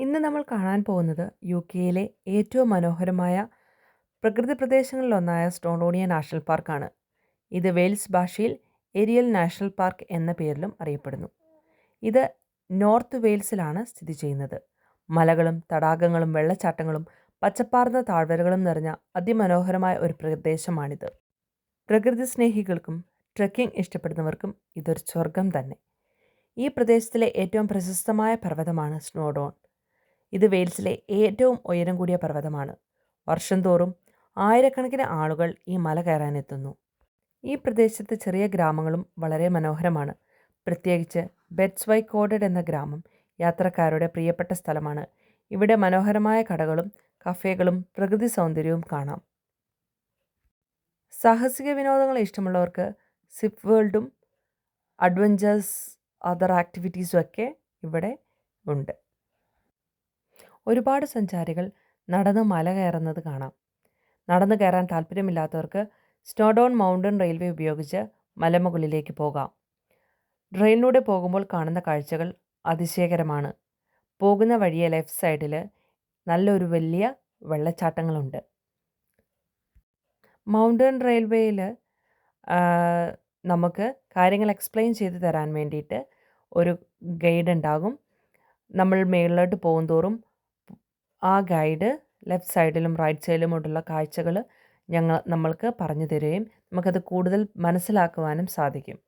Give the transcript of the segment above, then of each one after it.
ഇന്ന് നമ്മൾ കാണാൻ പോകുന്നത് യുകെയിലെ ഏറ്റവും മനോഹരമായ പ്രകൃതി പ്രദേശങ്ങളിലൊന്നായ സ്റ്റോണോണിയ നാഷണൽ പാർക്കാണ്. ഇത് വെയിൽസ് ഭാഷയിൽ ഏരിയൽ നാഷണൽ പാർക്ക് എന്ന പേരിലും അറിയപ്പെടുന്നു. ഇത് നോർത്ത് വെയിൽസിലാണ് സ്ഥിതി ചെയ്യുന്നത്. മലകളും തടാകങ്ങളും വെള്ളച്ചാട്ടങ്ങളും പച്ചപ്പാർന്ന താഴ്വരകളും നിറഞ്ഞ അതിമനോഹരമായ ഒരു പ്രദേശമാണിത്. പ്രകൃതി സ്നേഹികൾക്കും ട്രെക്കിംഗ് ഇഷ്ടപ്പെടുന്നവർക്കും ഇതൊരു സ്വർഗം തന്നെ. ഈ പ്രദേശത്തിലെ ഏറ്റവും പ്രശസ്തമായ പർവ്വതമാണ് സ്നോഡോൺ. ഇത് വെയിൽസിലെ ഏറ്റവും ഉയരം കൂടിയ പർവ്വതമാണ്. വർഷം തോറും ആയിരക്കണക്കിന് ആളുകൾ ഈ മല കയറാനെത്തുന്നു. ഈ പ്രദേശത്ത് ചെറിയ ഗ്രാമങ്ങളും വളരെ മനോഹരമാണ്. പ്രത്യേകിച്ച് ബെറ്റ്സ്വൈക്കോഡഡ് എന്ന ഗ്രാമം യാത്രക്കാരുടെ പ്രിയപ്പെട്ട സ്ഥലമാണ്. ഇവിടെ മനോഹരമായ കടകളും കഫേകളും പ്രകൃതി സൗന്ദര്യവും കാണാം. സാഹസിക വിനോദങ്ങൾ ഇഷ്ടമുള്ളവർക്ക് സിപ്പ് വേൾഡും അഡ്വഞ്ചേഴ്സ് അതർ ആക്ടിവിറ്റീസും ഒക്കെ ഇവിടെ ഉണ്ട്. ഒരുപാട് സഞ്ചാരികൾ നടന്ന് മല കയറുന്നത് കാണാം. നടന്നു കയറാൻ താല്പര്യമില്ലാത്തവർക്ക് സ്നോഡോൺ മൗണ്ടൻ റെയിൽവേ ഉപയോഗിച്ച് മലമുകളിലേക്ക് പോകാം. ട്രെയിനിലൂടെ പോകുമ്പോൾ കാണുന്ന കാഴ്ചകൾ അതിശയകരമാണ്. പോകുന്ന വഴിയെ ലെഫ്റ്റ് സൈഡിൽ നല്ലൊരു വലിയ വെള്ളച്ചാട്ടങ്ങളുണ്ട്. മൗണ്ടൻ റെയിൽവേയിൽ നമുക്ക് കാര്യങ്ങൾ എക്സ്പ്ലെയിൻ ചെയ്ത് തരാൻ വേണ്ടിയിട്ട് ഒരു ഗൈഡ് ഉണ്ടാകും. നമ്മൾ മേളിലോട്ട് പോകുന്തോറും ആ ഗൈഡ് ലെഫ്റ്റ് സൈഡിലും റൈറ്റ് സൈഡിലുമുള്ള കാഴ്ചകൾ നമ്മൾക്ക് പറഞ്ഞു തരികയും നമുക്കത് കൂടുതൽ മനസ്സിലാക്കുവാനും സാധിക്കും.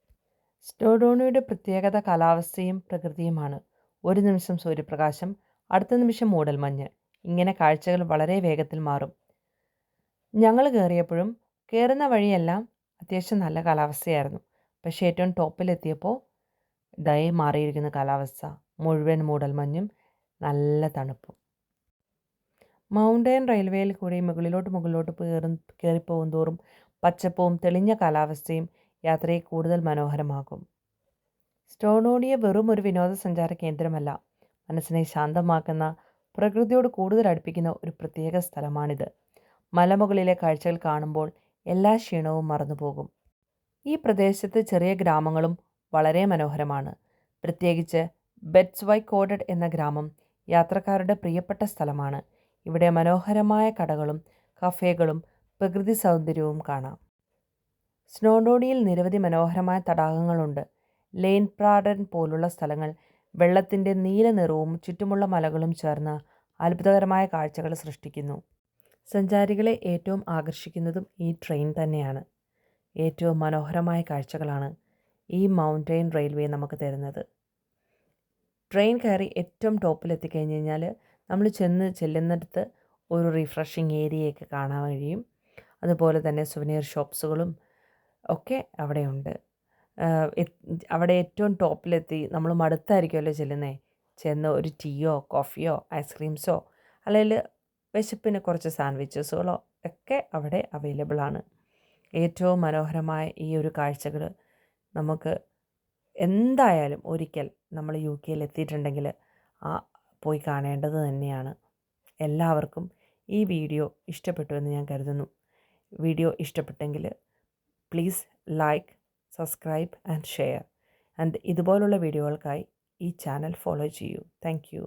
സ്റ്റോഡോണിയുടെ പ്രത്യേകത കാലാവസ്ഥയും പ്രകൃതിയുമാണ്. ഒരു നിമിഷം സൂര്യപ്രകാശം, അടുത്ത നിമിഷം മൂടൽമഞ്ഞ്. ഇങ്ങനെ കാഴ്ചകൾ വളരെ വേഗത്തിൽ മാറും. ഞങ്ങൾ കയറിയപ്പോഴും കയറുന്ന വഴിയെല്ലാം അത്യാവശ്യം നല്ല കാലാവസ്ഥയായിരുന്നു. പക്ഷേ ഏറ്റവും ടോപ്പിലെത്തിയപ്പോൾ ഇതായി മാറിയിരിക്കുന്ന കാലാവസ്ഥ. മുഴുവൻ മൂടൽമഞ്ഞും നല്ല തണുപ്പും. മൗണ്ടൻ റെയിൽവേയിൽ കൂടി മുകളിലോട്ട് കയറിപ്പോകും തോറും പച്ചപ്പും തെളിഞ്ഞ കാലാവസ്ഥയും യാത്രയെ കൂടുതൽ മനോഹരമാക്കും. സ്റ്റോണോണിയ വെറും ഒരു വിനോദസഞ്ചാര കേന്ദ്രമല്ല, മനസ്സിനെ ശാന്തമാക്കുന്ന, പ്രകൃതിയോട് കൂടുതൽ അടുപ്പിക്കുന്ന ഒരു പ്രത്യേക സ്ഥലമാണിത്. മലമുകളിലെ കാഴ്ചകൾ കാണുമ്പോൾ എല്ലാ ക്ഷീണവും മറന്നുപോകും. ഈ പ്രദേശത്ത് ചെറിയ ഗ്രാമങ്ങളും വളരെ മനോഹരമാണ്. പ്രത്യേകിച്ച് ബെറ്റ്സ്വൈക്കോഡഡ് എന്ന ഗ്രാമം യാത്രക്കാരുടെ പ്രിയപ്പെട്ട സ്ഥലമാണ്. ഇവിടെ മനോഹരമായ കടകളും കഫേകളും പ്രകൃതി സൗന്ദര്യവും കാണാം. സ്നോഡോണിയിൽ നിരവധി മനോഹരമായ തടാകങ്ങളുണ്ട്. ലെയ്ൻ പ്രാഡൻ പോലുള്ള സ്ഥലങ്ങൾ വെള്ളത്തിൻ്റെ നീല നിറവും ചുറ്റുമുള്ള മലകളും ചേർന്ന് അത്ഭുതകരമായ കാഴ്ചകൾ സൃഷ്ടിക്കുന്നു. സഞ്ചാരികളെ ഏറ്റവും ആകർഷിക്കുന്നതും ഈ ട്രെയിൻ തന്നെയാണ്. ഏറ്റവും മനോഹരമായ കാഴ്ചകളാണ് ഈ മൗണ്ടൻ റെയിൽവേ നമുക്ക് തരുന്നത്. ട്രെയിൻ കയറി ഏറ്റവും ടോപ്പിലെത്തിക്കഴിഞ്ഞ് കഴിഞ്ഞാൽ നമ്മൾ ചെല്ലുന്നിടത്ത് ഒരു റിഫ്രഷിങ് ഏരിയയൊക്കെ കാണാൻ കഴിയും. അതുപോലെ തന്നെ സുവനീർ ഷോപ്സുകളും ഒക്കെ അവിടെയുണ്ട്. അവിടെ ഏറ്റവും ടോപ്പിലെത്തി നമ്മൾ മടുത്തായിരിക്കുമല്ലോ ചെന്ന് ഒരു ടീയോ കോഫിയോ ഐസ്ക്രീംസോ അല്ലെങ്കിൽ വിശപ്പിന് കുറച്ച് സാൻഡ്വിച്ചസുകളോ ഒക്കെ അവിടെ അവൈലബിൾ ആണ്. ഏറ്റവും മനോഹരമായ ഈ ഒരു കാഴ്ചകൾ നമുക്ക് എന്തായാലും ഒരിക്കൽ നമ്മൾ യുകെയിൽ എത്തിയിട്ടുണ്ടെങ്കിൽ പോയി കാണേണ്ടത് തന്നെയാണ്. എല്ലാവർക്കും ഈ വീഡിയോ ഇഷ്ടപ്പെട്ടു എന്ന് ഞാൻ കരുതുന്നു. വീഡിയോ ഇഷ്ടപ്പെട്ടെങ്കിൽ please like, subscribe and share. ഇതുപോലുള്ള വീഡിയോകൾക്കായി ഈ ചാനൽ ഫോളോ ചെയ്യൂ. Thank you.